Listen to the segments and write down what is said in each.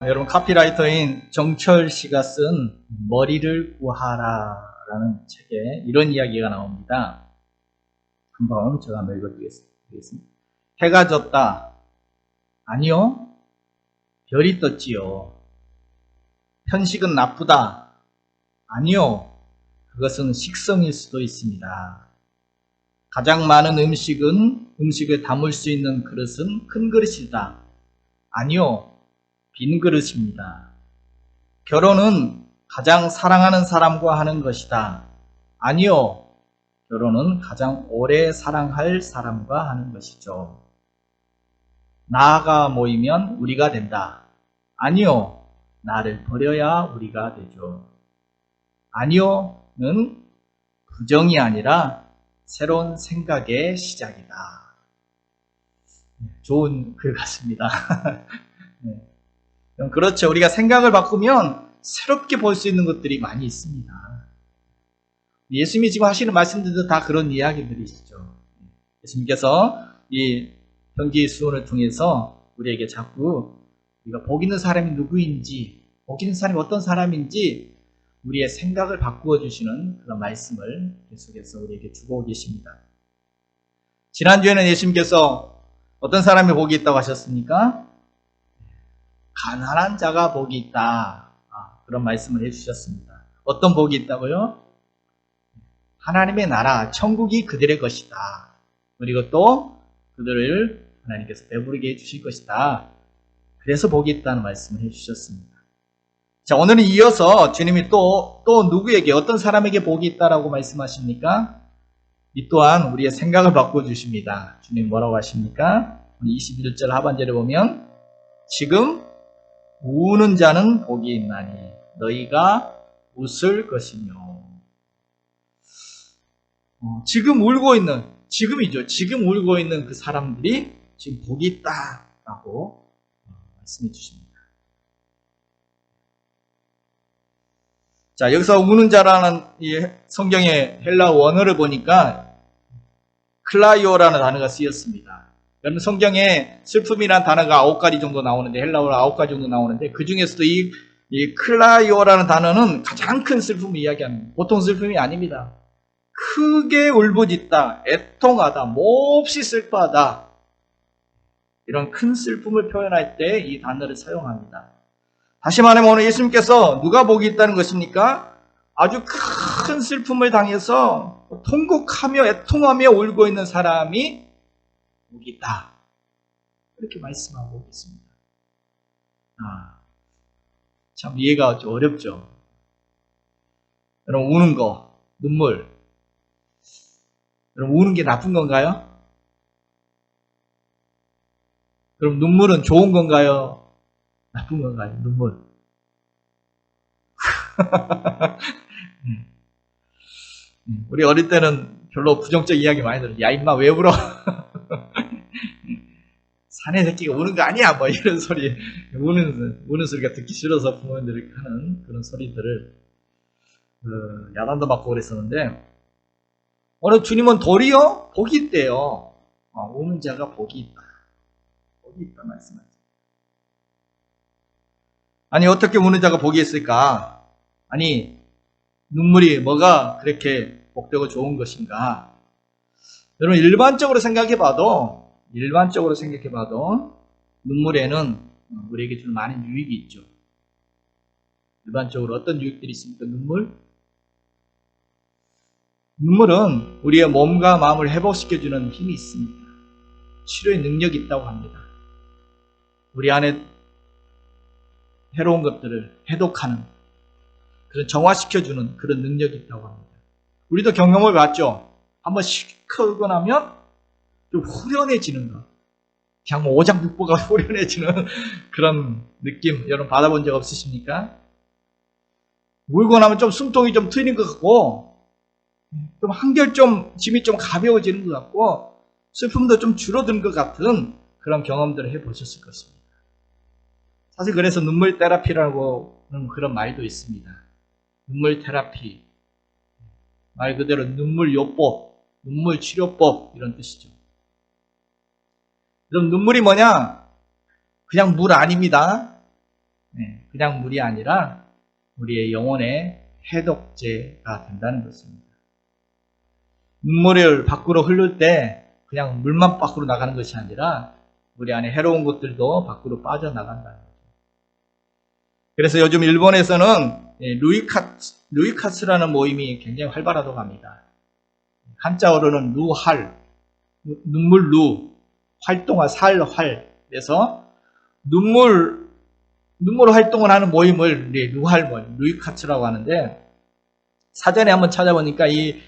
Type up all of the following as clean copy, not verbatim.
여러분, 카피라이터인 정철 씨가 쓴 머리를 구하라 라는 책에 이런 이야기가 나옵니다. 한번 제가 한번 읽어드리겠습니다. 해가 졌다. 아니요. 별이 떴지요. 편식은 나쁘다. 아니요. 그것은 식성일 수도 있습니다. 가장 많은 음식을 담을 수 있는 그릇은 큰 그릇이다. 아니요. 빈 그릇입니다. 결혼은 가장 사랑하는 사람과 하는 것이다. 아니요. 결혼은 가장 오래 사랑할 사람과 하는 것이죠. 나가 모이면 우리가 된다. 아니요. 나를 버려야 우리가 되죠. 아니요는 부정이 아니라 새로운 생각의 시작이다. 좋은 글 같습니다. 네. 그렇죠. 우리가 생각을 바꾸면 새롭게 볼 수 있는 것들이 많이 있습니다. 예수님이 지금 하시는 말씀들도 다 그런 이야기들이시죠. 예수님께서 이 현기 수훈을 통해서 우리에게 자꾸 우리가 복 있는 사람이 누구인지, 복 있는 사람이 어떤 사람인지 우리의 생각을 바꾸어 주시는 그런 말씀을 계속해서 우리에게 주고 계십니다. 지난주에는 예수님께서 어떤 사람이 복이 있다고 하셨습니까? 가난한 자가 복이 있다. 그런 말씀을 해주셨습니다. 어떤 복이 있다고요? 하나님의 나라, 천국이 그들의 것이다. 그리고 또 그들을 하나님께서 배부르게 해주실 것이다. 그래서 복이 있다는 말씀을 해주셨습니다. 자, 오늘은 이어서 주님이 또 누구에게, 어떤 사람에게 복이 있다라고 말씀하십니까? 이 또한 우리의 생각을 바꿔주십니다. 주님 뭐라고 하십니까? 21절 하반절에 보면 지금 우는 자는 복이 있나니 너희가 웃을 것이며. 지금 울고 있는, 지금 울고 있는 그 사람들이 지금 복이 있다라고 말씀해 주십니다. 자, 여기서 우는 자라는 이 성경의 헬라 원어를 보니까 클라이오라는 단어가 쓰였습니다. 여러분, 성경에 슬픔이라는 단어가 9가지 정도 나오는데, 헬라어로 9가지 정도 나오는데, 그 중에서도 이 클라이오라는 단어는 가장 큰 슬픔을 이야기합니다. 보통 슬픔이 아닙니다. 크게 울부짖다, 애통하다, 몹시 슬퍼하다. 이런 큰 슬픔을 표현할 때 이 단어를 사용합니다. 다시 말하면 오늘 예수님께서 누가 복이 있다는 것입니까? 아주 큰 슬픔을 당해서 통곡하며 애통하며 울고 있는 사람이 복이 있다. 그렇게 말씀하고 있습니다. 참 이해가 좀 어렵죠. 여러분, 우는 거, 눈물. 여러분, 우는 게 나쁜 건가요? 그럼 눈물은 좋은 건가요? 나쁜 건가요? 눈물. 우리 어릴 때는 별로 부정적 이야기 많이 들어요. 야, 임마, 왜 울어? 사내 새끼가 우는 거 아니야, 뭐 이런 소리, 우는 소리가 듣기 싫어서 부모님들이 하는 그런 소리들을 야단도 맞고 그랬었는데, 오늘 주님은 도리어 복이 있대요. 우는 자가 복이 있다. 복이 있다 말씀하죠. 아니, 어떻게 우는 자가 복이 있을까? 아니, 눈물이 뭐가 그렇게 복되고 좋은 것인가? 여러분, 일반적으로 생각해봐도 눈물에는 우리에게 주는 많은 유익이 있죠. 일반적으로 어떤 유익들이 있습니까? 눈물은 우리의 몸과 마음을 회복시켜주는 힘이 있습니다. 치료의 능력이 있다고 합니다. 우리 안에 해로운 것들을 해독하는, 그런 정화시켜주는 그런 능력이 있다고 합니다. 우리도 경험을 봤죠. 한번 시크고 나면 좀 후련해지는 것. 그냥 뭐 오장육부가 후련해지는 그런 느낌, 여러분 받아본 적 없으십니까? 울고 나면 좀 숨통이 좀 트이는 것 같고, 좀 한결 좀 짐이 좀 가벼워지는 것 같고, 슬픔도 좀 줄어드는 것 같은 그런 경험들을 해보셨을 것입니다. 사실 그래서 눈물 테라피라고 하는 그런 말도 있습니다. 눈물 테라피, 말 그대로 눈물 요법, 눈물 치료법, 이런 뜻이죠. 그럼 눈물이 뭐냐? 그냥 물 아닙니다. 그냥 물이 아니라 우리의 영혼의 해독제가 된다는 것입니다. 눈물을 밖으로 흐를 때 그냥 물만 밖으로 나가는 것이 아니라 우리 안에 해로운 것들도 밖으로 빠져나간다는 거죠. 그래서 요즘 일본에서는 루이카츠라는 모임이 굉장히 활발하다고 합니다. 한자어로는 루할, 눈물 루, 활동화 살 활. 그래서 눈물 활동을 하는 모임을 루할 모임, 루이카츠라고 하는데, 사전에 한번 찾아보니까 이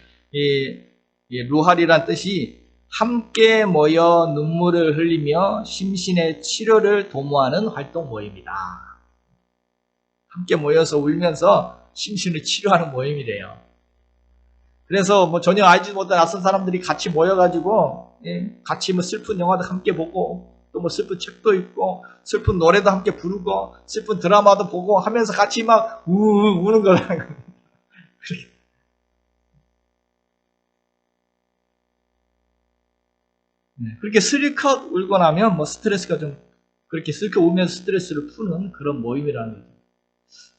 루할이란 뜻이 함께 모여 눈물을 흘리며 심신의 치료를 도모하는 활동 모임이다. 함께 모여서 울면서 심신을 치료하는 모임이래요. 그래서 뭐 전혀 알지 못한 낯선 사람들이 같이 모여가지고 같이 뭐 슬픈 영화도 함께 보고 또 뭐 슬픈 책도 읽고 슬픈 노래도 함께 부르고 슬픈 드라마도 보고 하면서 같이 막 우는 거라는 겁니다. 그렇게 슬리컷 울고 나면 뭐 스트레스가 좀 그렇게 슬쩍 울면서 스트레스를 푸는 그런 모임이라는 거죠.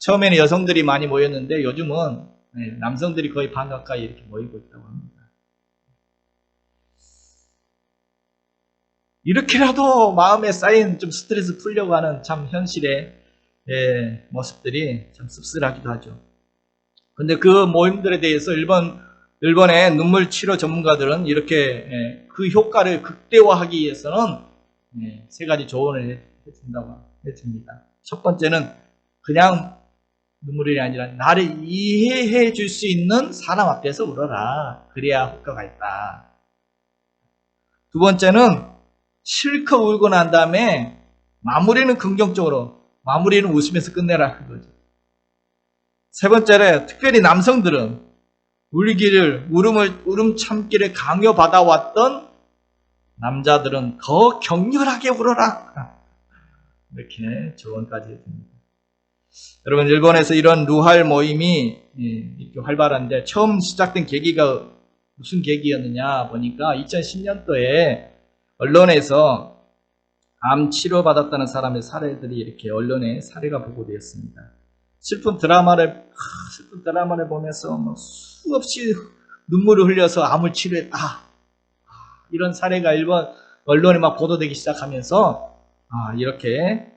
처음에는 여성들이 많이 모였는데 요즘은 남성들이 거의 반 가까이 이렇게 모이고 있다고 합니다. 이렇게라도 마음에 쌓인 좀 스트레스 풀려고 하는 참 현실의 모습들이 참 씁쓸하기도 하죠. 근데 그 모임들에 대해서 일본의 눈물 치료 전문가들은 이렇게 그 효과를 극대화하기 위해서는 세 가지 조언을 해준다고 했습니다. 첫 번째는 그냥 눈물이 아니라 나를 이해해 줄 수 있는 사람 앞에서 울어라. 그래야 효과가 있다. 두 번째는 실컷 울고 난 다음에 마무리는 긍정적으로, 마무리는 웃으면서 끝내라 그거죠. 세 번째로 특별히 남성들은 울음 참기를 강요받아왔던 남자들은 더 격렬하게 울어라. 이렇게 조언까지 해줍니다. 여러분, 일본에서 이런 루할 모임이 이렇게 활발한데 처음 시작된 계기가 무슨 계기였느냐 보니까 2010년도에 언론에서 암 치료받았다는 사람의 사례들이 이렇게 언론에 사례가 보고되었습니다. 슬픈 드라마를 보면서 뭐 수없이 눈물을 흘려서 암을 치료했다. 이런 사례가 일본 언론에 막 보도되기 시작하면서 이렇게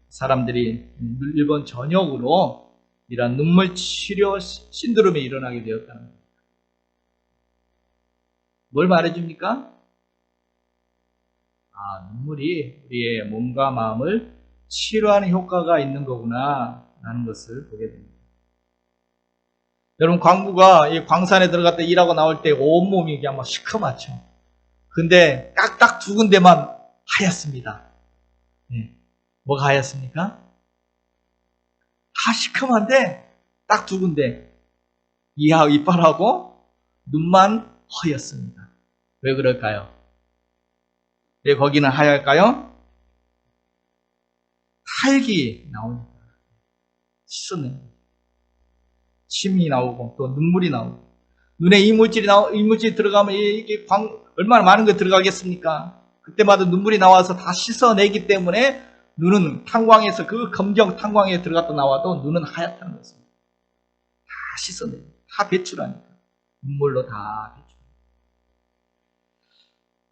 사람들이 일본 전역으로 이런 눈물 치료 신드롬이 일어나게 되었다는 겁니다. 뭘 말해줍니까? 눈물이 우리의 몸과 마음을 치료하는 효과가 있는 거구나 라는 것을 보게 됩니다. 여러분, 광부가 이 광산에 들어갔다 일하고 나올 때 온몸이 그냥 막 시커멓죠. 근데 딱 두 군데만 하얗습니다. 뭐가 하얗습니까? 다 시커먼데 딱 두 군데, 이하 이빨하고 눈만 허였습니다. 왜 그럴까요? 왜 거기는 하얄까요? 탈기 나오니까 씻어내요. 침이 나오고 또 눈물이 나오고 눈에 이물질이 들어가면 이게 얼마나 많은 거 들어가겠습니까? 그때마다 눈물이 나와서 다 씻어내기 때문에 눈은 탄광에서 그 검정 탄광에 들어갔다 나와도 눈은 하얗다는 것입니다. 다 씻어내요. 다 배출하니까. 눈물로 다 배출.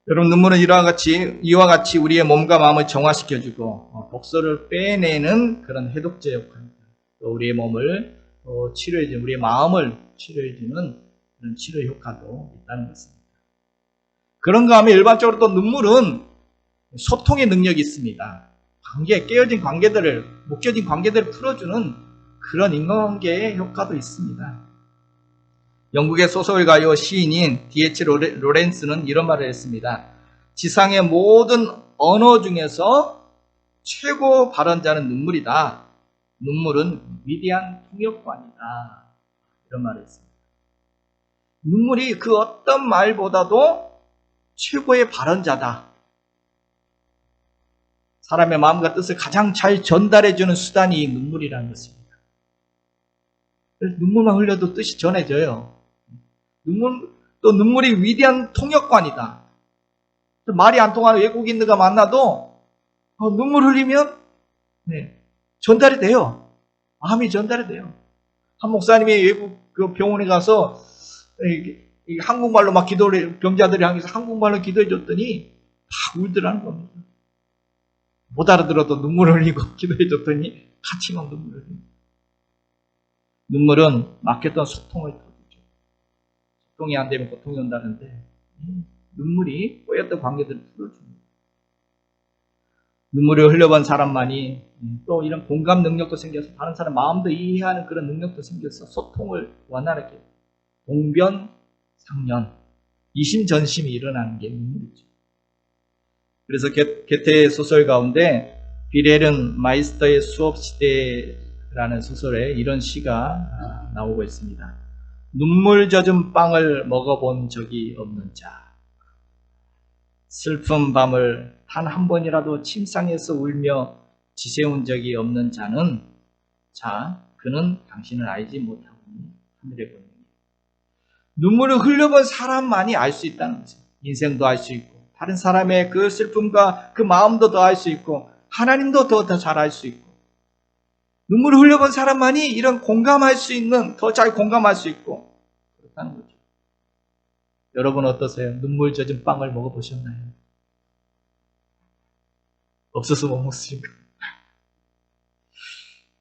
여러분, 눈물은 이와 같이 우리의 몸과 마음을 정화시켜주고 독소를 빼내는 그런 해독제 역할입니다. 또 우리의 몸을 치료해주는, 우리의 마음을 치료해주는 그런 치료 효과도 있다는 것입니다. 그런가 하면 일반적으로 또 눈물은 소통의 능력이 있습니다. 깨어진 관계들을, 묶여진 관계들을 풀어주는 그런 인간관계의 효과도 있습니다. 영국의 소설가요 시인인 D.H. 로렌스는 이런 말을 했습니다. 지상의 모든 언어 중에서 최고 발언자는 눈물이다. 눈물은 위대한 통역관이다. 이런 말을 했습니다. 눈물이 그 어떤 말보다도 최고의 발언자다. 사람의 마음과 뜻을 가장 잘 전달해주는 수단이 눈물이라는 것입니다. 눈물만 흘려도 뜻이 전해져요. 눈물이 위대한 통역관이다. 말이 안 통하는 외국인들과 만나도 눈물 흘리면 전달이 돼요. 마음이 전달이 돼요. 한 목사님이 외국 그 병원에 가서 한국말로 막 기도를, 병자들이 향해서 한국말로 기도해 줬더니 막 울더라는 겁니다. 못 알아들어도 눈물을 흘리고 기도해 줬더니 같이 막 눈물을 흘립니다. 눈물은 막혔던 소통을 터주죠. 소통이 안 되면 고통이 온다는데 눈물이 꼬였던 관계들을 풀어줍니다. 눈물을 흘려본 사람만이 또 이런 공감 능력도 생겨서 다른 사람 마음도 이해하는 그런 능력도 생겨서 소통을 원활하게 동변상련 이심전심이 일어나는 게 눈물이죠. 그래서 게테 소설 가운데 비렐은 마이스터의 수업시대라는 소설에 이런 시가 나오고 있습니다. 눈물 젖은 빵을 먹어본 적이 없는 자, 슬픈 밤을 단 한 번이라도 침상에서 울며 지새운 적이 없는 자는, 자, 그는 당신을 알지 못하고니 하늘의 본능이에요. 눈물을 흘려본 사람만이 알 수 있다는 거죠. 인생도 알 수 있고 다른 사람의 그 슬픔과 그 마음도 더 알 수 있고 하나님도 더 잘 알 수 있고, 눈물을 흘려본 사람만이 이런 공감할 수 있는, 더 잘 공감할 수 있고 그렇다는 거죠. 여러분 어떠세요? 눈물 젖은 빵을 먹어보셨나요? 없어서 못 먹습니까?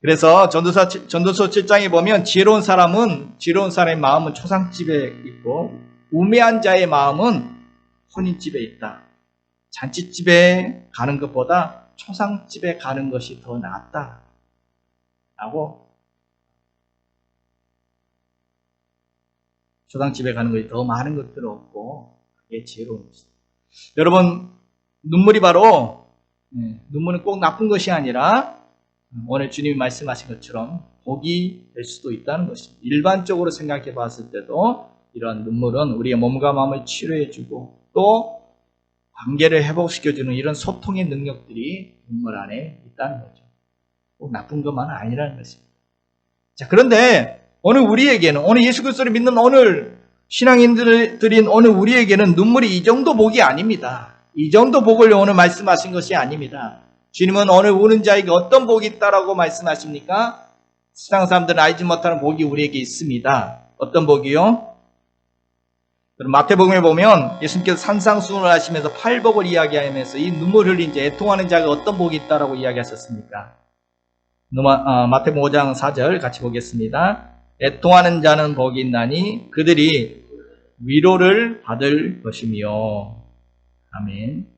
그래서 전도서 7장에 보면 지혜로운 사람의 마음은 초상집에 있고 우매한 자의 마음은 혼인집에 있다. 잔치집에 가는 것보다 초상집에 가는 것이 더 낫다. 라고, 초상집에 가는 것이 더 많은 것들을 얻고 그게 지혜로운 것이다. 여러분, 눈물은 꼭 나쁜 것이 아니라 오늘 주님이 말씀하신 것처럼 복이 될 수도 있다는 것입니다. 일반적으로 생각해 봤을 때도 이러한 눈물은 우리의 몸과 마음을 치료해주고 또 관계를 회복시켜주는 이런 소통의 능력들이 눈물 안에 있다는 거죠. 꼭 나쁜 것만은 아니라는 것입니다. 자, 그런데 오늘 예수 그리스도를 믿는 오늘 신앙인들인 오늘 우리에게는 눈물이 이 정도 복이 아닙니다. 이 정도 복을 오늘 말씀하신 것이 아닙니다. 주님은 오늘 우는 자에게 어떤 복이 있다라고 말씀하십니까? 세상 사람들은 알지 못하는 복이 우리에게 있습니다. 어떤 복이요? 마태복음에 보면 예수님께서 산상수훈을 하시면서 팔복을 이야기하면서 이 눈물 흘린 자, 애통하는 자가 어떤 복이 있다라고 이야기하셨습니까? 마태복음 5장 4절 같이 보겠습니다. 애통하는 자는 복이 있나니 그들이 위로를 받을 것이며. 아멘.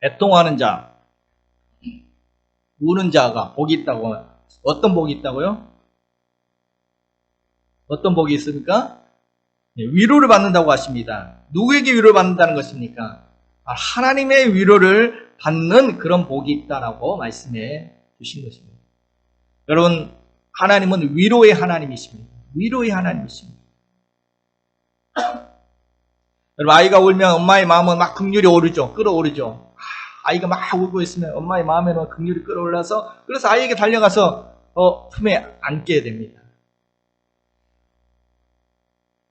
애통하는 자, 우는 자가 복이 있다고. 어떤 복이 있다고요? 어떤 복이 있습니까? 위로를 받는다고 하십니다. 누구에게 위로를 받는다는 것입니까? 하나님의 위로를 받는 그런 복이 있다라고 말씀해 주신 것입니다. 여러분, 하나님은 위로의 하나님이십니다. 위로의 하나님이십니다. 여러분, 아이가 울면 엄마의 마음은 막 긍휼이 오르죠. 끌어오르죠. 아이가 막 울고 있으면 엄마의 마음에는 긍휼이 끌어올라서, 그래서 아이에게 달려가서 품에 안게 됩니다.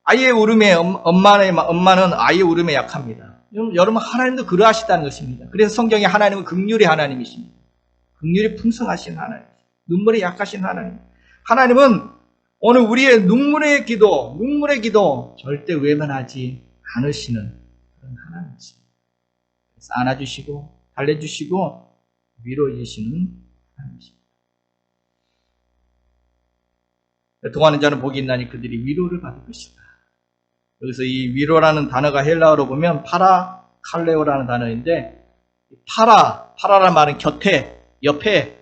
아이의 울음에 엄마는 아이의 울음에 약합니다. 여러분, 하나님도 그러하시다는 것입니다. 그래서 성경에 하나님은 긍휼의 하나님이십니다. 긍휼이 풍성하신 하나님, 눈물에 약하신 하나님. 하나님은 오늘 우리의 눈물의 기도 절대 외면하지 않으시는 그런 하나님이십니다. 그래서 안아주시고 달래주시고 위로해 주시는 하나님이십니다. 애통하는 자는 복이 있나니 그들이 위로를 받을 것이다. 여기서 이 위로라는 단어가 헬라어로 보면 파라칼레오라는 단어인데, 파라라는 말은 곁에, 옆에,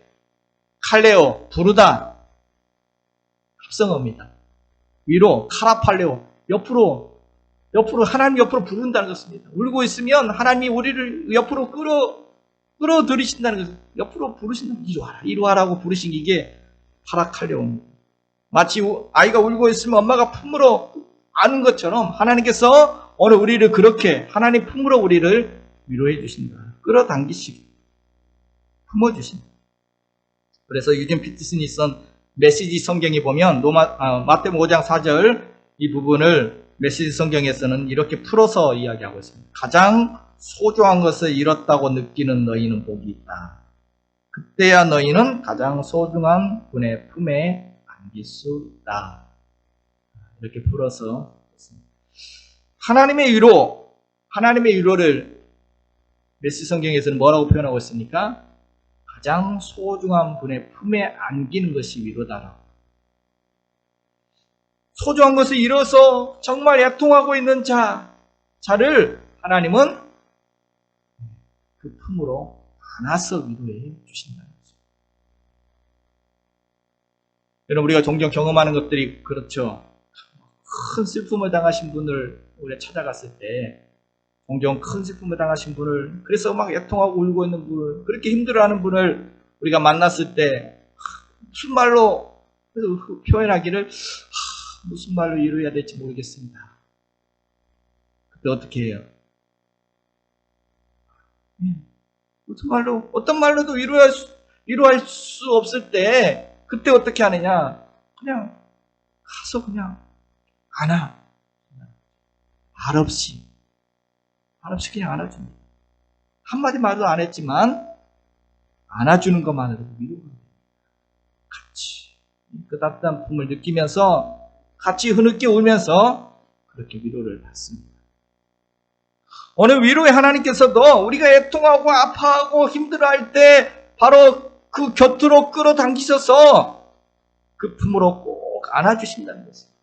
칼레오, 부르다, 합성어입니다. 위로, 카라팔레오, 옆으로 하나님 옆으로 부른다는 것입니다. 울고 있으면 하나님이 우리를 옆으로 끌어들이신다는 것입니다. 옆으로 부르신다는, 이리 와라고 부르신 이게 파라칼레오입니다. 마치 아이가 울고 있으면 엄마가 품으로 아는 것처럼 하나님께서 오늘 우리를 그렇게 하나님 품으로 우리를 위로해 주신다. 끌어당기시고 품어주신다. 그래서 유진 피터슨이 쓴 메시지 성경에 보면 마태복음 5장 4절 이 부분을 메시지 성경에서는 이렇게 풀어서 이야기하고 있습니다. 가장 소중한 것을 잃었다고 느끼는 너희는 복이 있다. 그때야 너희는 가장 소중한 분의 품에 안길 수 있다. 이렇게 풀어서 하나님의 위로를 메시 성경에서는 뭐라고 표현하고 있습니까? 가장 소중한 분의 품에 안기는 것이 위로다라고. 소중한 것을 잃어서 정말 애통하고 있는 자를 하나님은 그 품으로 안아서 위로해 주신다는 거죠. 여러분, 우리가 종종 경험하는 것들이 그렇죠. 큰 슬픔을 당하신 분을 우리가 찾아갔을 때 종종 큰 슬픔을 당하신 분을, 그래서 막 애통하고 울고 있는 분을, 그렇게 힘들어하는 분을 우리가 만났을 때 무슨 말로 표현하기를 무슨 말로 위로해야 될지 모르겠습니다. 그때 어떻게 해요? 무슨 말로, 어떤 말로도 위로할 수 없을 때 그때 어떻게 하느냐? 그냥 가서 그냥 안아. 말없이 그냥 안아줍니다. 한마디 말도 안 했지만 안아주는 것만으로도 위로가 됩니다. 같이 그 따뜻한 품을 느끼면서 같이 흐느껴 울면서 그렇게 위로를 받습니다. 오늘 위로의 하나님께서도 우리가 애통하고 아파하고 힘들어할 때 바로 그 곁으로 끌어당기셔서 그 품으로 꼭 안아주신다는 것입니다.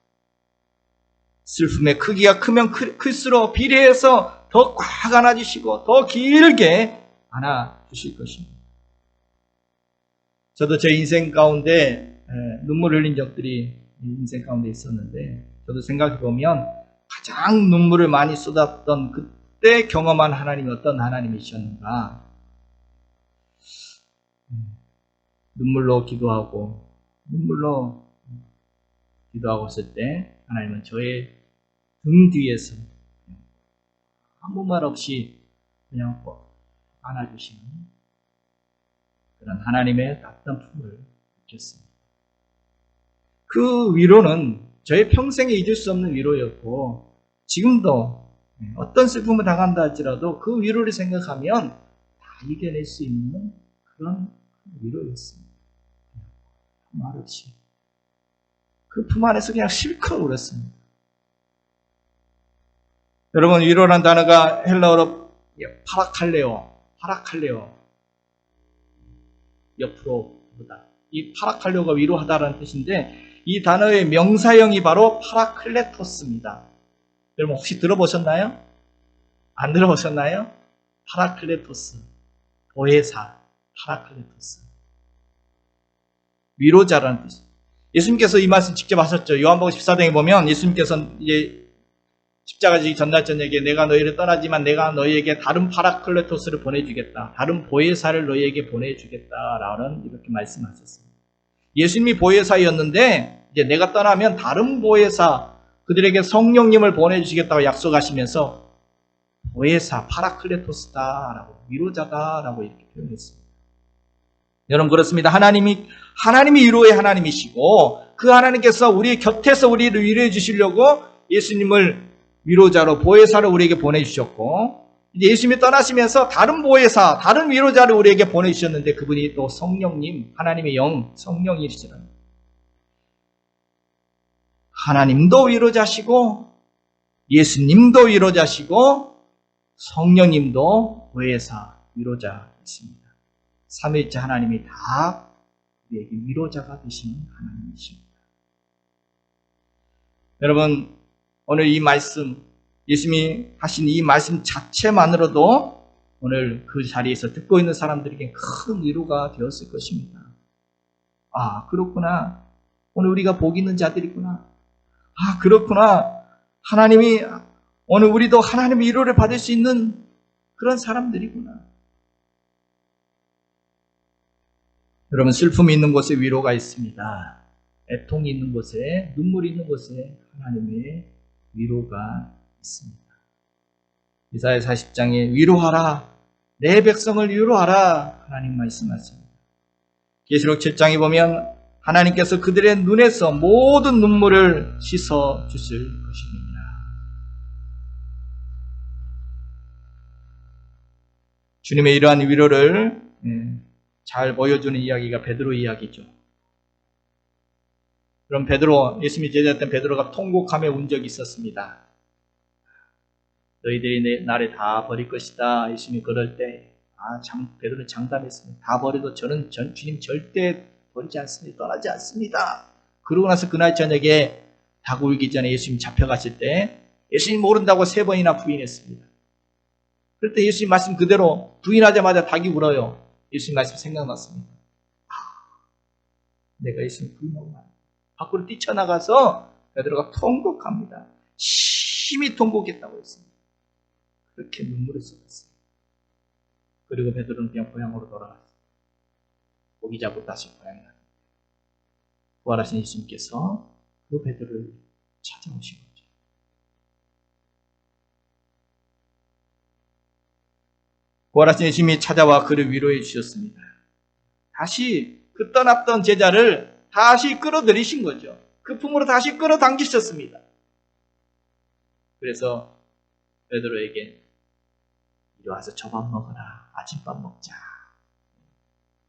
슬픔의 크기가 크면 클수록 비례해서 더 꽉 안아주시고 더 길게 안아주실 것입니다. 저도 제 인생 가운데 눈물 흘린 적들이 인생 가운데 있었는데, 저도 생각해보면 가장 눈물을 많이 쏟았던 그때 경험한 하나님이 어떤 하나님이셨는가. 눈물로 기도하고 있을 때 하나님은 저의 등 뒤에서 아무 말 없이 그냥 안아주시는 그런 하나님의 따뜻한 품을 느꼈습니다. 그 위로는 저의 평생에 잊을 수 없는 위로였고, 지금도 어떤 슬픔을 당한다 할지라도 그 위로를 생각하면 다 이겨낼 수 있는 그런 위로였습니다. 말없이 그 품 안에서 그냥 실컷 울었습니다. 여러분, 위로란 단어가 헬라어로 파라칼레오, 옆으로 보다. 이 파라칼레오가 위로하다라는 뜻인데, 이 단어의 명사형이 바로 파라클레토스입니다. 여러분 혹시 들어보셨나요? 안 들어보셨나요? 파라클레토스, 보혜사, 파라클레토스, 위로자라는 뜻. 예수님께서 이 말씀 직접 하셨죠. 요한복음 14장에 보면 예수님께서 이제 십자가 지기 전날 저녁에 내가 너희를 떠나지만 내가 너희에게 다른 파라클레토스를 보내주겠다, 다른 보혜사를 너희에게 보내주겠다라는 이렇게 말씀하셨습니다. 예수님이 보혜사였는데 이제 내가 떠나면 다른 보혜사, 그들에게 성령님을 보내주시겠다고 약속하시면서 보혜사, 파라클레토스다라고, 위로자다라고 이렇게 표현했습니다. 여러분, 그렇습니다. 하나님이 위로의 하나님이시고, 그 하나님께서 우리 곁에서 우리를 위로해 주시려고 예수님을 위로자로, 보혜사로 우리에게 보내주셨고, 이제 예수님이 떠나시면서 다른 보혜사, 다른 위로자를 우리에게 보내주셨는데, 그분이 또 성령님, 하나님의 영, 성령이시랍니다. 하나님도 위로자시고, 예수님도 위로자시고, 성령님도 보혜사, 위로자이십니다. 삼위일체 하나님이 다 우리에게 위로자가 되시는 하나님이십니다. 여러분, 오늘 이 말씀, 예수님이 하신 이 말씀 자체만으로도 오늘 그 자리에서 듣고 있는 사람들에게 큰 위로가 되었을 것입니다. 아, 그렇구나. 오늘 우리가 복 있는 자들이구나. 아, 그렇구나. 하나님이, 오늘 우리도 하나님의 위로를 받을 수 있는 그런 사람들이구나. 여러분, 슬픔이 있는 곳에 위로가 있습니다. 애통이 있는 곳에, 눈물이 있는 곳에 하나님의 위로가 있습니다. 이사야 40장에 위로하라, 내 백성을 위로하라, 하나님 말씀하십니다. 계시록 7장에 보면 하나님께서 그들의 눈에서 모든 눈물을 씻어 주실 것입니다. 주님의 이러한 위로를 잘 보여주는 이야기가 베드로 이야기죠. 그럼 베드로, 예수님이 제자였던 베드로가 통곡하며 운 적이 있었습니다. 너희들이 나를 다 버릴 것이다. 예수님이 그럴 때 베드로는 장담했습니다. 다 버려도 저는 주님 절대 버리지 않습니다. 떠나지 않습니다. 그러고 나서 그날 저녁에 닭 울기 전에 예수님 잡혀갔을 때 예수님 모른다고 3번이나 부인했습니다. 그럴 때 예수님 말씀 그대로 부인하자마자 닭이 울어요. 예수님 말씀 생각났습니다. 내가 예수님 부인하고 말 밖으로 뛰쳐나가서 베드로가 통곡합니다. 심히 통곡했다고 했습니다. 그렇게 눈물을 쏟았어요. 그리고 베드로는 그냥 고향으로 돌아갔어요. 고기 잡고 다시 고향에 갔어요. 부활하신 예수님께서 그 베드로를 찾아오신 거죠. 부활하신 예수님이 찾아와 그를 위로해 주셨습니다. 다시 그 떠났던 제자를 다시 끌어들이신 거죠. 그 품으로 다시 끌어당기셨습니다. 그래서 베드로에게 이리 와서 저 밥 먹어라. 아침밥 먹자.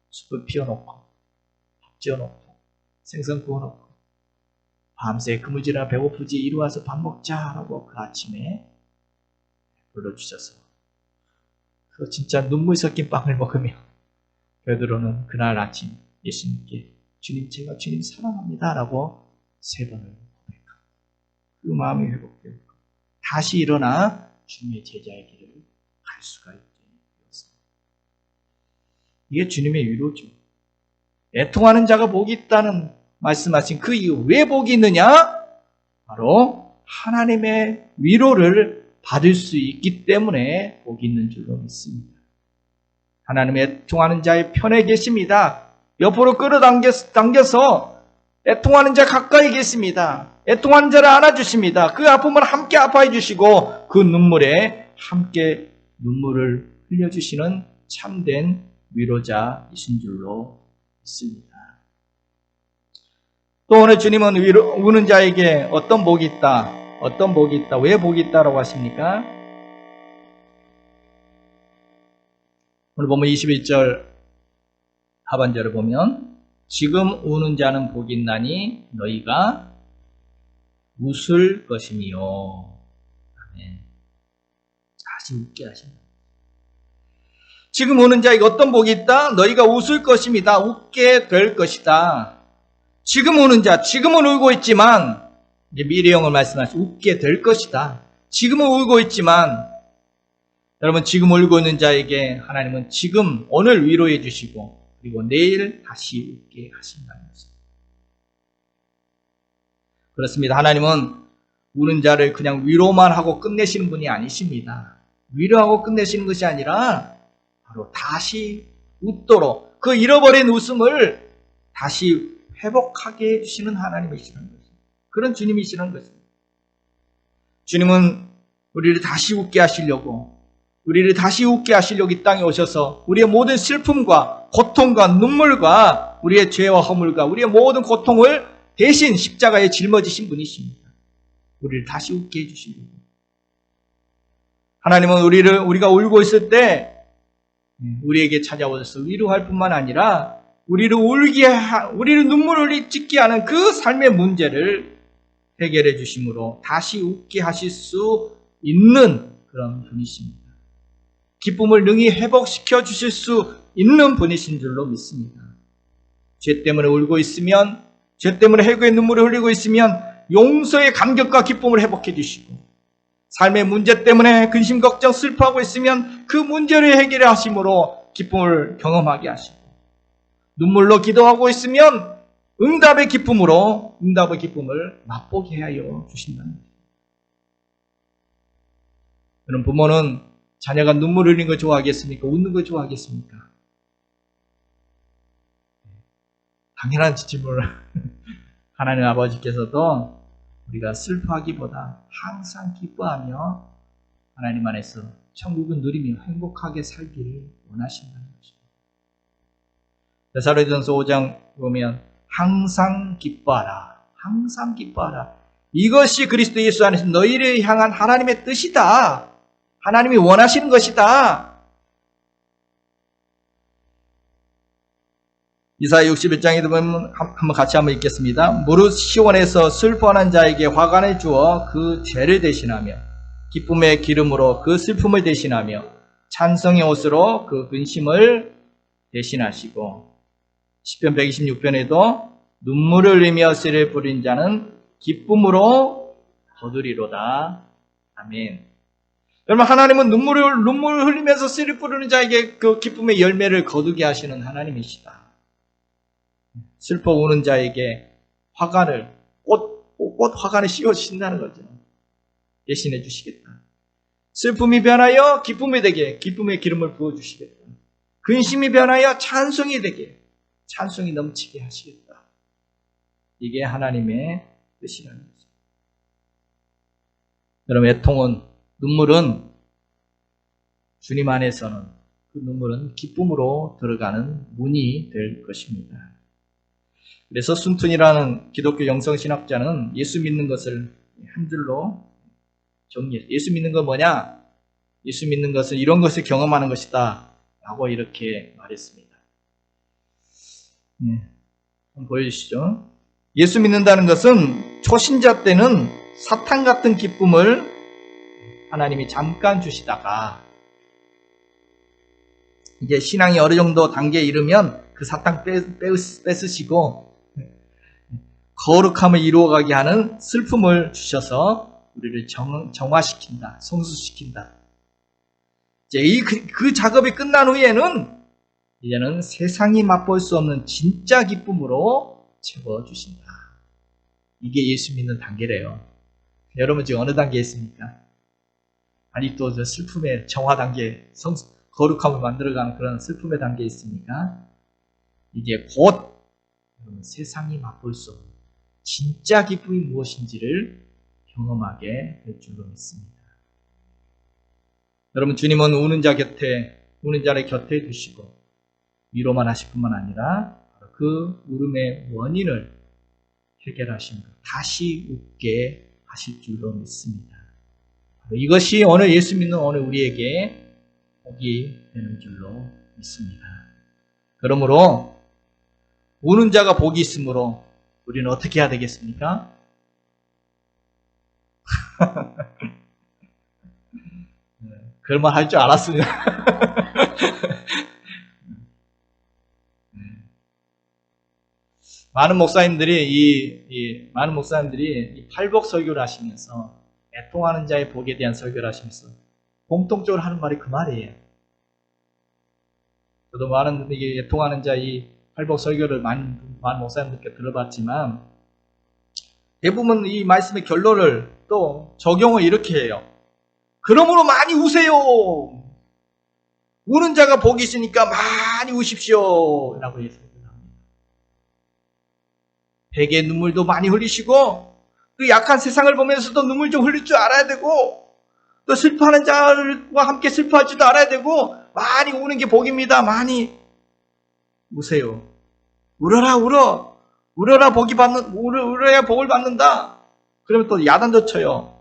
숯불 피워놓고 밥 지어놓고 생선 구워놓고 밤새 그물질이나 배고프지 이리 와서 밥 먹자라고 그 아침에 불러주셔서 그 진짜 눈물 섞인 빵을 먹으며 베드로는 그날 아침 예수님께 주님 제가 주님 사랑합니다 라고 3번을 고백하고 그 마음이 회복되고 다시 일어나 주님의 제자의 길을 갈 수가 있게 되었습니다. 이게 주님의 위로죠. 애통하는 자가 복이 있다는 말씀하신 그 이유, 왜 복이 있느냐? 바로 하나님의 위로를 받을 수 있기 때문에 복이 있는 줄로 믿습니다. 하나님의 애통하는 자의 편에 계십니다. 옆으로 끌어당겨서 애통하는 자 가까이 계십니다. 애통하는 자를 안아주십니다. 그 아픔을 함께 아파해 주시고 그 눈물에 함께 눈물을 흘려주시는 참된 위로자이신 줄로 믿습니다. 또 오늘 주님은 우는 자에게 어떤 복이 있다, 어떤 복이 있다, 왜 복이 있다라고 하십니까? 오늘 보면 21절 하반절을 보면 지금 우는 자는 복이 있나니 너희가 웃을 것이니요. 아멘. 다시 웃게 하신다. 지금 우는 자에게 어떤 복이 있다? 너희가 웃을 것입니다. 웃게 될 것이다. 지금 우는 자, 지금은 울고 있지만 이제 미래형을 말씀하시고 웃게 될 것이다. 지금은 울고 있지만 여러분 지금 울고 있는 자에게 하나님은 지금 오늘 위로해 주시고 그리고 내일 다시 웃게 하신다는 것입니다. 그렇습니다. 하나님은 우는 자를 그냥 위로만 하고 끝내시는 분이 아니십니다. 위로하고 끝내시는 것이 아니라 바로 다시 웃도록 그 잃어버린 웃음을 다시 회복하게 해주시는 하나님이시는 것입니다. 그런 주님이시는 것입니다. 주님은 우리를 다시 웃게 하시려고 우리를 다시 웃게 하시려고 이 땅에 오셔서 우리의 모든 슬픔과 고통과 눈물과 우리의 죄와 허물과 우리의 모든 고통을 대신 십자가에 짊어지신 분이십니다. 우리를 다시 웃게 해주시려고. 하나님은 우리가 울고 있을 때 우리에게 찾아오셔서 위로할 뿐만 아니라 우리를 눈물을 짓게 하는 그 삶의 문제를 해결해 주심으로 다시 웃게 하실 수 있는 그런 분이십니다. 기쁨을 능히 회복시켜 주실 수 있는 분이신 줄로 믿습니다. 죄 때문에 울고 있으면, 죄 때문에 해고의 눈물을 흘리고 있으면 용서의 감격과 기쁨을 회복해 주시고, 삶의 문제 때문에 근심, 걱정, 슬퍼하고 있으면 그 문제를 해결해 하심으로 기쁨을 경험하게 하시고, 눈물로 기도하고 있으면 응답의 기쁨으로 응답의 기쁨을 맛보게 하여 주신다는 거예요. 그럼 부모는 자녀가 눈물 흘리는 거 좋아하겠습니까? 웃는 거 좋아하겠습니까? 당연한 질문을 하나님 아버지께서도 우리가 슬퍼하기보다 항상 기뻐하며 하나님 안에서 천국을 누리며 행복하게 살기를 원하신다는 것입니다. 데살로니가전서 5장 보면 항상 기뻐하라. 항상 기뻐하라. 이것이 그리스도 예수 안에서 너희를 향한 하나님의 뜻이다. 하나님이 원하시는 것이다. 이사야 61장에 보면 한번 같이 한번 읽겠습니다. 무릇 시온에서 슬퍼하는 자에게 화관을 주어 그 죄를 대신하며 기쁨의 기름으로 그 슬픔을 대신하며 찬송의 옷으로 그 근심을 대신하시고 시편 126편에도 눈물을 흘리며 씨를 뿌린 자는 기쁨으로 거두리로다. 아멘. 여러분, 하나님은 눈물을 흘리면서 씨를 뿌리는 자에게 그 기쁨의 열매를 거두게 하시는 하나님이시다. 슬퍼 우는 자에게 화관을, 꽃 화관을 씌워주신다는 거죠. 대신해 주시겠다. 슬픔이 변하여 기쁨이 되게 기쁨의 기름을 부어주시겠다. 근심이 변하여 찬송이 되게 찬송이 넘치게 하시겠다. 이게 하나님의 뜻이라는 거죠. 여러분, 애통은, 눈물은 주님 안에서는 그 눈물은 기쁨으로 들어가는 문이 될 것입니다. 그래서 순튼이라는 기독교 영성신학자는 예수 믿는 것을 한 줄로 정리해요. 예수 믿는 건 뭐냐? 예수 믿는 것은 이런 것을 경험하는 것이다 라고 이렇게 말했습니다. 한번 보여주시죠. 예수 믿는다는 것은 초신자 때는 사탕 같은 기쁨을 하나님이 잠깐 주시다가 이제 신앙이 어느 정도 단계에 이르면 그 사탕 뺏으시고 거룩함을 이루어가게 하는 슬픔을 주셔서 우리를 정화시킨다, 성수시킨다. 이제 그 작업이 끝난 후에는 이제는 세상이 맛볼 수 없는 진짜 기쁨으로 채워주신다. 이게 예수 믿는 단계래요. 여러분 지금 어느 단계에 있습니까? 아직도 저 슬픔의 정화 단계, 거룩함을 만들어가는 그런 슬픔의 단계에 있습니까? 이제 곧 세상이 맛볼 수 없는 진짜 기쁨이 무엇인지를 경험하게 될 줄로 믿습니다. 여러분, 주님은 우는 자를 곁에 두시고 위로만 하실 뿐만 아니라 그 울음의 원인을 해결하시며 다시 웃게 하실 줄로 믿습니다. 이것이 오늘 예수 믿는 오늘 우리에게 복이 되는 줄로 믿습니다. 그러므로 우는 자가 복이 있으므로 우리는 어떻게 해야 되겠습니까? 그런 말 할 줄 알았습니다. 많은 목사님들이 이 팔복 설교를 하시면서 애통하는 자의 복에 대한 설교를 하시면서 공통적으로 하는 말이 그 말이에요. 저도 많은 애통하는 자 이 팔복 설교를 많은 목사님들께 들어봤지만 대부분 이 말씀의 결론을 또 적용을 이렇게 해요. 그러므로 많이 우세요. 우는 자가 복이 있으니까 많이 우십시오. 라고 얘기합니다. 베개의 눈물도 많이 흘리시고 그 약한 세상을 보면서도 눈물 좀 흘릴 줄 알아야 되고 또 슬퍼하는 자와 함께 슬퍼할 줄도 알아야 되고 많이 우는 게 복입니다. 많이 우세요. 울어라 울어. 울어야 복을 받는다. 그러면 또 야단도 쳐요.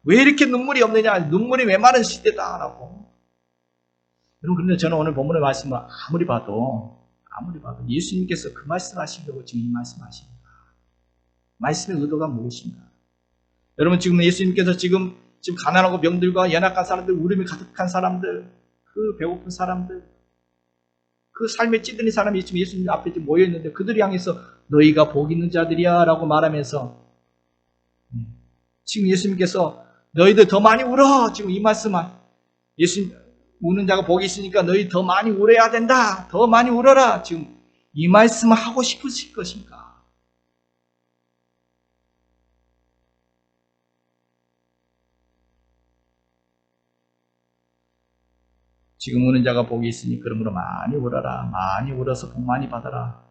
왜 이렇게 눈물이 없느냐? 눈물이 왜 마른 시대다라고. 여러분, 그런데 저는 오늘 본문의 말씀을 아무리 봐도 예수님께서 그 말씀하시려고 지금 이 말씀하십니다. 말씀의 의도가 무엇인가? 여러분, 지금 예수님께서 지금 가난하고 병들과 연약한 사람들, 울음이 가득한 사람들, 그 배고픈 사람들, 그 삶에 찌드는 사람이 지금 예수님 앞에 모여 있는데 그들이 향해서 너희가 복 있는 자들이야 라고 말하면서 지금 예수님께서 너희들 더 많이 울어. 지금 이 말씀을 예수님 우는 자가 복이 있으니까 너희 더 많이 울어야 된다. 더 많이 울어라. 지금 이 말씀을 하고 싶으실 것인가? 지금 우는 자가 복이 있으니 그러므로 많이 울어라. 많이 울어서 복 많이 받아라.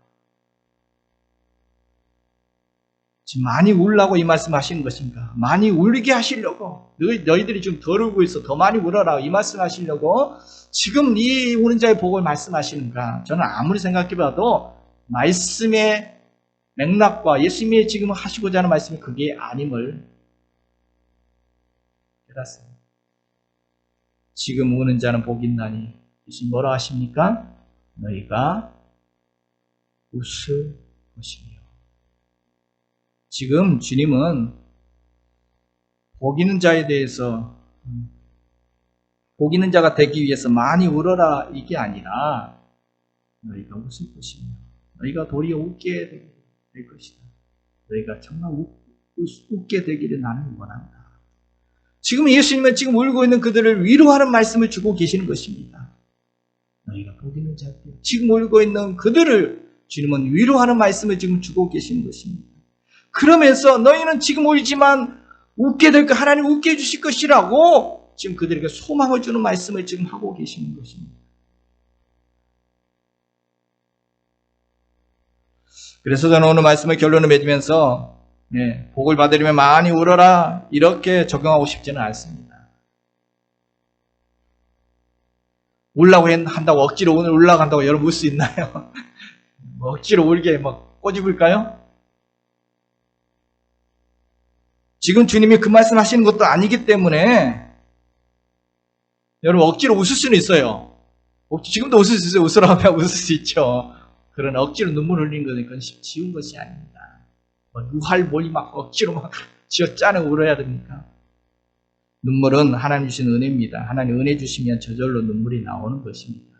지금 많이 울라고 이 말씀 하시는 것인가? 많이 울게 하시려고. 너희들이 지금 덜 울고 있어. 더 많이 울어라. 이 말씀 하시려고 지금 이 우는 자의 복을 말씀하시는가? 저는 아무리 생각해봐도 말씀의 맥락과 예수님이 지금 하시고자 하는 말씀이 그게 아님을 깨닫습니다. 지금 우는 자는 복이 있나니 예수님 뭐라 하십니까? 너희가 웃을 것이며. 지금 주님은 복 있는 자에 대해서 복 있는 자가 되기 위해서 많이 울어라 이게 아니라 너희가 웃을 것이며 너희가 도리어 웃게 될 것이다. 너희가 정말 웃게 되기를 나는 원한다. 지금 예수님은 지금 울고 있는 그들을 위로하는 말씀을 주고 계시는 것입니다. 너희가 복 있는 자들, 지금 울고 있는 그들을 주님은 위로하는 말씀을 지금 주고 계시는 것입니다. 그러면서 너희는 지금 울지만 웃게 될 것, 하나님 웃게 해주실 것이라고 지금 그들에게 소망을 주는 말씀을 지금 하고 계시는 것입니다. 그래서 저는 오늘 말씀을 결론을 맺으면서 복을 받으려면 많이 울어라 이렇게 적용하고 싶지는 않습니다. 울라고 한다고 억지로 오늘 울라고 한다고 여러분 울 수 있나요? 억지로 울게 막 꼬집을까요? 지금 주님이 그 말씀 하시는 것도 아니기 때문에 여러분 억지로 웃을 수는 있어요. 지금도 웃을 수 있어요. 웃으라고 하면 웃을 수 있죠. 그러나 억지로 눈물 흘리는 것은 그건 쉬운 것이 아닙니다. 누할 몰이 막 억지로 막 쥐어짜는 울어야 됩니까? 눈물은 하나님 주신 은혜입니다. 하나님 은혜 주시면 저절로 눈물이 나오는 것입니다.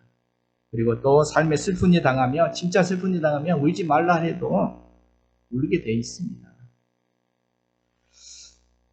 그리고 또 삶에 슬픈 일 당하면, 진짜 슬픈 일 당하면 울지 말라 해도 울게 돼 있습니다.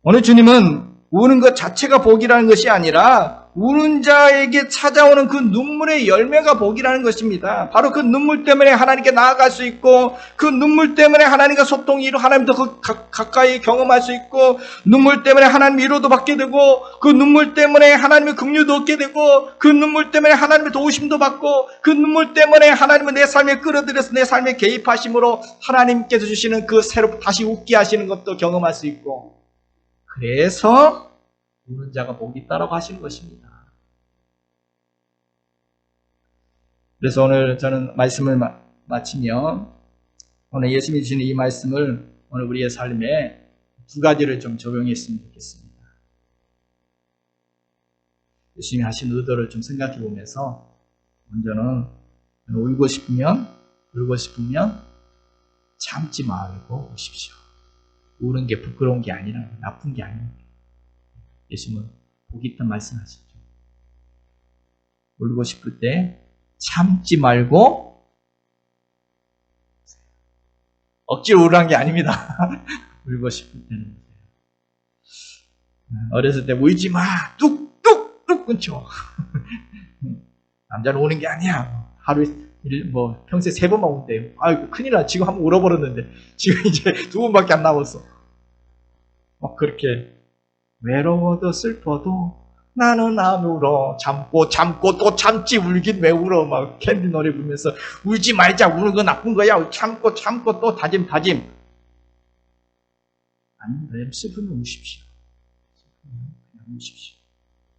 오늘 주님은 우는 것 자체가 복이라는 것이 아니라 우는 자에게 찾아오는 그 눈물의 열매가 복이라는 것입니다. 바로 그 눈물 때문에 하나님께 나아갈 수 있고 그 눈물 때문에 하나님과 소통이 이루 하나님도 가까이 경험할 수 있고 눈물 때문에 하나님 위로도 받게 되고 그 눈물 때문에 하나님의 긍휼도 얻게 되고 그 눈물 때문에 하나님의 도우심도 받고 그 눈물 때문에 하나님은 내 삶에 끌어들여서 내 삶에 개입하심으로 하나님께서 주시는 그 새로 다시 웃게 하시는 것도 경험할 수 있고 그래서 우는 자가 복이 있다라고 하시는 것입니다. 그래서 오늘 저는 말씀을 마치며 오늘 예수님이 주시는 이 말씀을 오늘 우리의 삶에 두 가지를 좀 적용했으면 좋겠습니다. 예수님이 하신 의도를 좀 생각해 보면서 먼저는 울고 싶으면 참지 말고 우십시오. 우는 게 부끄러운 게 아니라 나쁜 게 아닙니다. 예수님은 복이 있다는 말씀하시죠. 울고 싶을 때 참지 말고 억지로 울으라는 게 아닙니다. 울고 싶을 때는 어렸을 때 울지 마 뚝뚝뚝 끊죠. 남자는 우는 게 아니야. 하루에 평소에 3번만 운대요. 아이고 큰일 나. 지금 한번 울어버렸는데 지금 이제 2번밖에 안 남았어. 막 그렇게 외로워도 슬퍼도 나는 안 울어. 참고 또 참지 울긴 왜 울어. 막 캔디 노래 부르면서 울지 말자. 우는 거 나쁜 거야. 참고 또 다짐. 아닙니다. 슬프면 우십시오. 그냥 우십시오.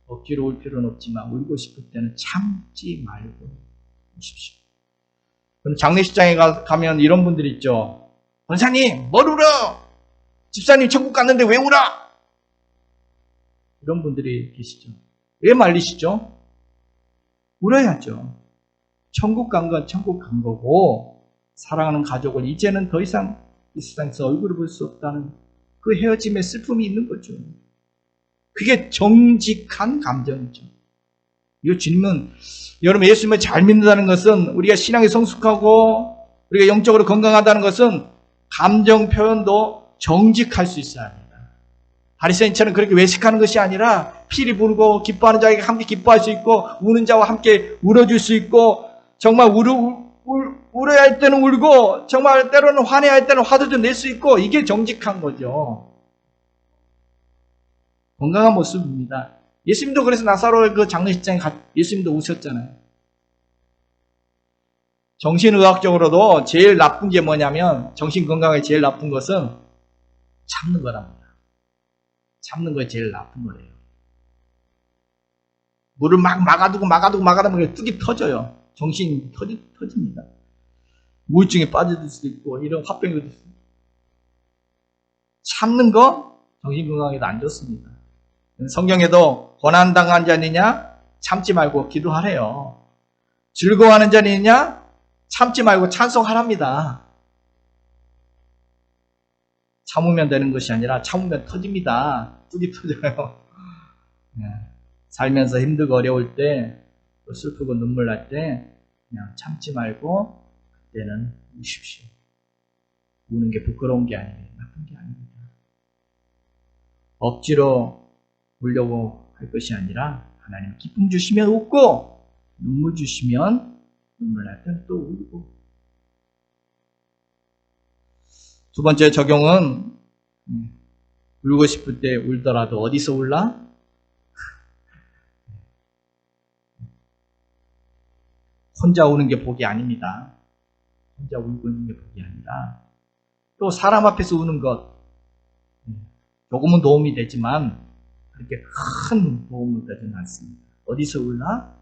억지로 울 필요는 없지만 울고 싶을 때는 참지 말고 우십시오. 그럼 장례식장에 가면 이런 분들 있죠. 권사님 뭘 울어? 집사님 천국 갔는데 왜 울어? 이런 분들이 계시죠. 왜 말리시죠? 울어야죠. 천국 간 건 천국 간 거고 사랑하는 가족을 이제는 더 이상 이 세상에서 얼굴을 볼 수 없다는 그 헤어짐의 슬픔이 있는 거죠. 그게 정직한 감정이죠. 이 주님은 여러분 예수님을 잘 믿는다는 것은 우리가 신앙이 성숙하고 우리가 영적으로 건강하다는 것은 감정 표현도 정직할 수 있어야 합니다. 바리새인처럼 그렇게 외식하는 것이 아니라 피리 부르고 기뻐하는 자에게 함께 기뻐할 수 있고 우는 자와 함께 울어줄 수 있고 정말 울어야 할 때는 울고 정말 때로는 화내야 할 때는 화도 좀 낼 수 있고 이게 정직한 거죠. 건강한 모습입니다. 예수님도 그래서 나사로의 그 장례식장에 예수님도 우셨잖아요. 정신의학적으로도 제일 나쁜 게 뭐냐면 정신건강에 제일 나쁜 것은 참는 거랍니다. 참는 거 제일 나쁜 거예요. 물을 막 막아두고 뚝이 터져요. 정신이 터집니다. 우울증에 빠질 수도 있고 이런 화병이 될 수도 있고. 참는 거 정신건강에도 안 좋습니다. 성경에도 고난당한 자니냐 참지 말고 기도하래요. 즐거워하는 자니냐 참지 말고 찬송하랍니다. 참으면 되는 것이 아니라 참으면 터집니다. 뚝이 터져요. 살면서 힘들고 어려울 때, 또 슬프고 눈물 날 때 그냥 참지 말고 그때는 우십시오. 우는 게 부끄러운 게 아니에요. 나쁜 게 아닙니다. 억지로 울려고 할 것이 아니라 하나님 기쁨 주시면 웃고 눈물 주시면 눈물 날 때는 또 울고. 두 번째 적용은 울고 싶을 때 울더라도 어디서 울라? 혼자 우는 게 복이 아닙니다. 혼자 울고 있는 게 복이 아니라 또 사람 앞에서 우는 것 조금은 도움이 되지만 그렇게 큰 도움은 되지는 않습니다. 어디서 울라?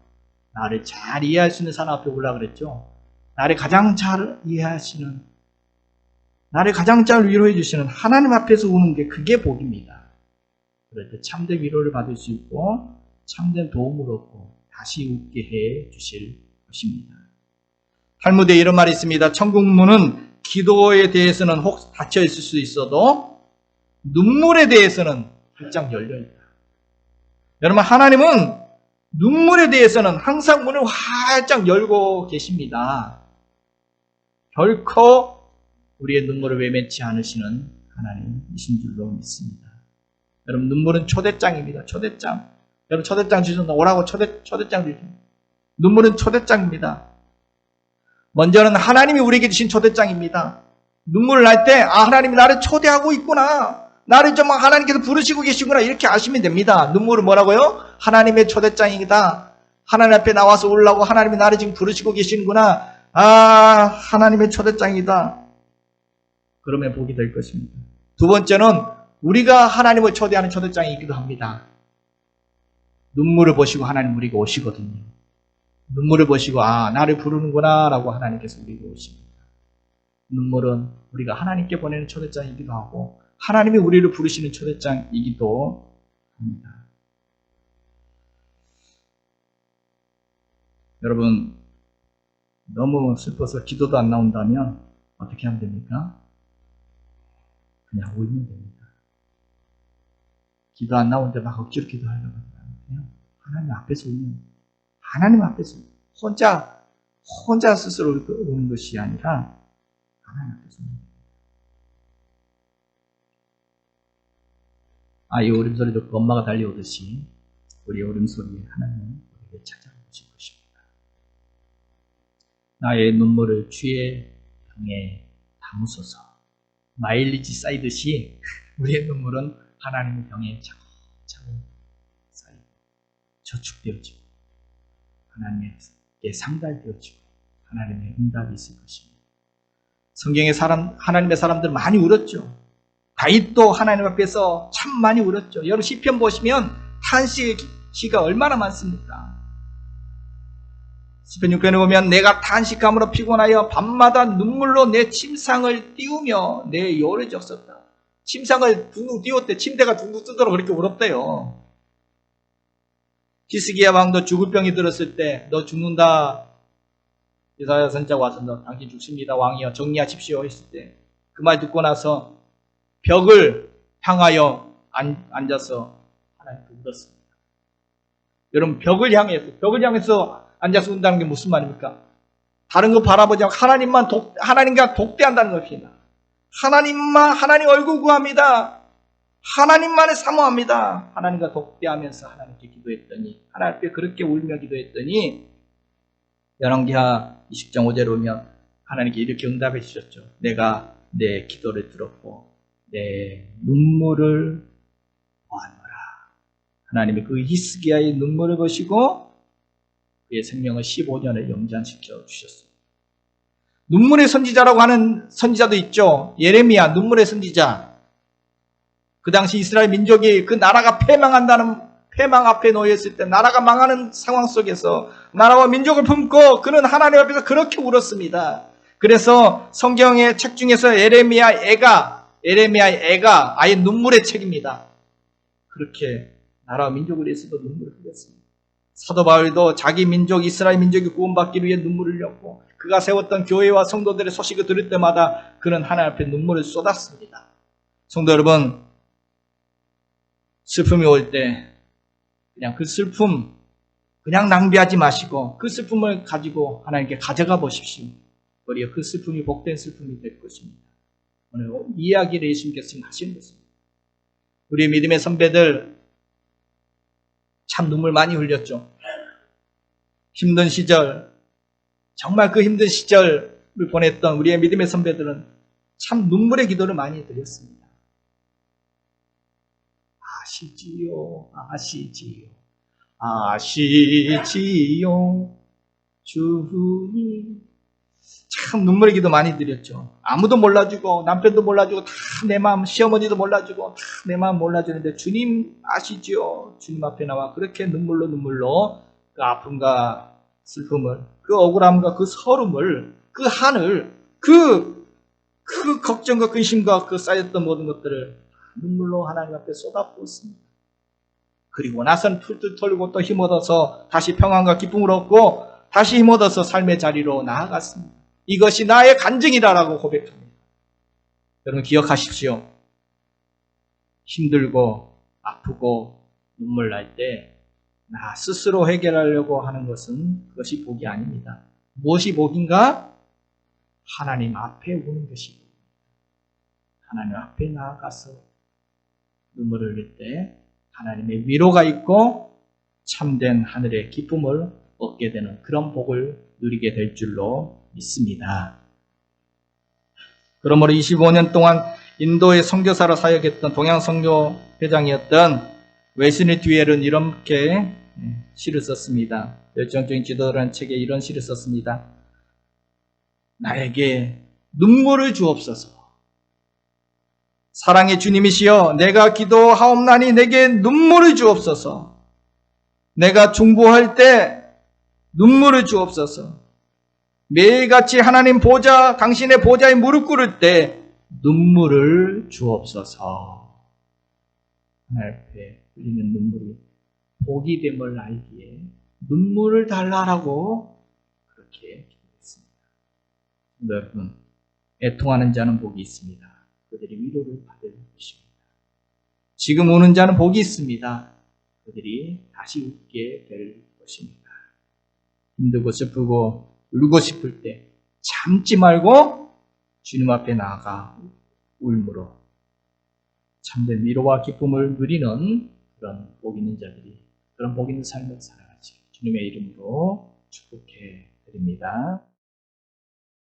나를 잘 이해할 수 있는 사람 앞에 울라 그랬죠. 나를 가장 잘 이해하시는, 나를 가장 잘 위로해 주시는 하나님 앞에서 우는 게 그게 복입니다. 그럴 때 참된 위로를 받을 수 있고 참된 도움을 얻고 다시 웃게 해 주실 것입니다. 탈무드에 이런 말이 있습니다. 천국 문은 기도에 대해서는 혹 닫혀 있을 수 있어도 눈물에 대해서는 활짝 열려 있다. 여러분, 하나님은 눈물에 대해서는 항상 문을 활짝 열고 계십니다. 결코 우리의 눈물을 외면치 않으시는 하나님이신 줄로 믿습니다. 여러분, 눈물은 초대장입니다. 초대장. 여러분, 초대장 주셨나? 오라고 초대장 주셨나? 눈물은 초대장입니다. 먼저는 하나님이 우리에게 주신 초대장입니다. 눈물을 날 때, 아, 하나님이 나를 초대하고 있구나. 나를 좀 하나님께서 부르시고 계시구나. 이렇게 아시면 됩니다. 눈물은 뭐라고요? 하나님의 초대장이다. 하나님 앞에 나와서 울라고 하나님이 나를 지금 부르시고 계시는구나. 아, 하나님의 초대장이다. 그러면 복이 될 것입니다. 두 번째는 우리가 하나님을 초대하는 초대장이기도 합니다. 눈물을 보시고 하나님 우리가 오시거든요. 눈물을 보시고 아, 나를 부르는구나 라고 하나님께서 우리에게 오십니다. 눈물은 우리가 하나님께 보내는 초대장이기도 하고 하나님이 우리를 부르시는 초대장이기도 합니다. 여러분, 너무 슬퍼서 기도도 안 나온다면 어떻게 하면 됩니까? 그냥 울면 됩니다. 기도 안 나오는데 막 억지로 기도하려고 하지 않으세요. 하나님 앞에서 울면, 하나님 앞에서 혼자 스스로 우는 것이 아니라 하나님 앞에서 우는 겁니다. 아이의 울음소리 듣고 엄마가 달려오듯이 우리의 울음소리에 하나님은 우리에게 찾아오실 것입니다. 나의 눈물을 주의 병에 담으소서. 마일리지 쌓이듯이 우리의 눈물은 하나님의 병에 차곡차곡 쌓이고 저축되어지고 하나님께 상달되어지고 하나님의 응답이 있을 것입니다. 성경의 하나님의 사람들 많이 울었죠. 다윗도 하나님 앞에서 참 많이 울었죠. 여러분 시편 보시면 탄식시가 얼마나 많습니까? 시편 6편에 보면 내가 탄식함으로 피곤하여 밤마다 눈물로 내 침상을 띄우며 내 요를 적었다. 침상을 둥둥 띄웠대. 침대가 둥둥 뜨도록 그렇게 울었대요. 히스기야 왕도 죽을 병이 들었을 때 너 죽는다. 이사야 선지자가 와서 너 당신 죽습니다. 왕이여 정리하십시오 했을 때 그 말 듣고 나서 벽을 향하여 앉아서 하나님께 울었습니다. 여러분 벽을 향해서 앉아서 운다는 게 무슨 말입니까? 다른 거 바라보지 않고 하나님과 독대한다는 것입니다. 하나님 얼굴 구합니다. 하나님만을 사모합니다. 하나님과 독대하면서 하나님께 기도했더니 하나님 앞에 그렇게 울며 기도했더니 열왕기하 20장 5절에 보면 하나님께 이렇게 응답해 주셨죠. 내가 내 기도를 들었고 내 눈물을 보았노라. 하나님이 그 히스기야의 눈물을 보시고 그의 생명을 15년을 연장시켜 주셨습니다. 눈물의 선지자라고 하는 선지자도 있죠. 예레미야, 눈물의 선지자. 그 당시 이스라엘 민족이 그 나라가 패망 앞에 놓였을 때 나라가 망하는 상황 속에서 나라와 민족을 품고 그는 하나님 앞에서 그렇게 울었습니다. 그래서 성경의 책 중에서 예레미야의 애가 아예 눈물의 책입니다. 그렇게 나라와 민족을 위해서도 눈물을 흘렸습니다. 사도 바울도 자기 민족 이스라엘 민족이 구원받기 위해 눈물을 흘렸고 그가 세웠던 교회와 성도들의 소식을 들을 때마다 그는 하나님 앞에 눈물을 쏟았습니다. 성도 여러분, 슬픔이 올 때 그냥 그 슬픔 그냥 낭비하지 마시고 그 슬픔을 가지고 하나님께 가져가 보십시오. 우리가 그 슬픔이 복된 슬픔이 될 것입니다. 오늘 이 이야기를 예수님께서 하시는 것입니다. 우리 믿음의 선배들 참 눈물 많이 흘렸죠. 힘든 시절, 정말 그 힘든 시절을 보냈던 우리의 믿음의 선배들은 참 눈물의 기도를 많이 드렸습니다. 아시지요, 아시지요, 아시지요, 주님. 참 눈물의 기도 많이 드렸죠. 아무도 몰라주고 남편도 몰라주고 다 내 마음, 시어머니도 몰라주고 다 내 마음 몰라주는데 주님 아시지요? 주님 앞에 나와 그렇게 눈물로 그 아픔과 슬픔을, 그 억울함과 그 서름을, 그 한을, 그 걱정과 근심과 그 쌓였던 모든 것들을 눈물로 하나님 앞에 쏟아부었습니다. 그리고 나선 툴툴 털고 또 힘얻어서 다시 평안과 기쁨을 얻고 다시 힘얻어서 삶의 자리로 나아갔습니다. 이것이 나의 간증이다라고 고백합니다. 여러분 기억하십시오. 힘들고 아프고 눈물 날 때 나 스스로 해결하려고 하는 것은 그것이 복이 아닙니다. 무엇이 복인가? 하나님 앞에 오는 것이 복입니다. 하나님 앞에 나아가서 눈물을 흘릴 때 하나님의 위로가 있고 참된 하늘의 기쁨을 얻게 되는 그런 복을 누리게 될 줄로 믿습니다. 그러므로 25년 동안 인도의 선교사로 사역했던 동양선교 회장이었던 웨슬리 듀엘은 이렇게 시를 썼습니다. 열정적인 지도라는 책에 이런 시를 썼습니다. 나에게 눈물을 주옵소서. 사랑의 주님이시여, 내가 기도하옵나니 내게 눈물을 주옵소서. 내가 중보할 때 눈물을 주옵소서. 매일같이 하나님 보좌, 당신의 보좌에 무릎 꿇을 때 눈물을 주옵소서. 하나님 앞에 흘리는 눈물이 복이 됨을 알기에 눈물을 달라라고 그렇게 기도했습니다. 여러분, 애통하는 자는 복이 있습니다. 그들이 위로를 받을 것입니다. 지금 우는 자는 복이 있습니다. 그들이 다시 웃게 될 것입니다. 힘들고 슬프고 울고 싶을 때 참지 말고 주님 앞에 나아가 울므로 참된 위로와 기쁨을 누리는 그런 복 있는 자들이, 그런 복 있는 삶을 살아가시길 주님의 이름으로 축복해 드립니다.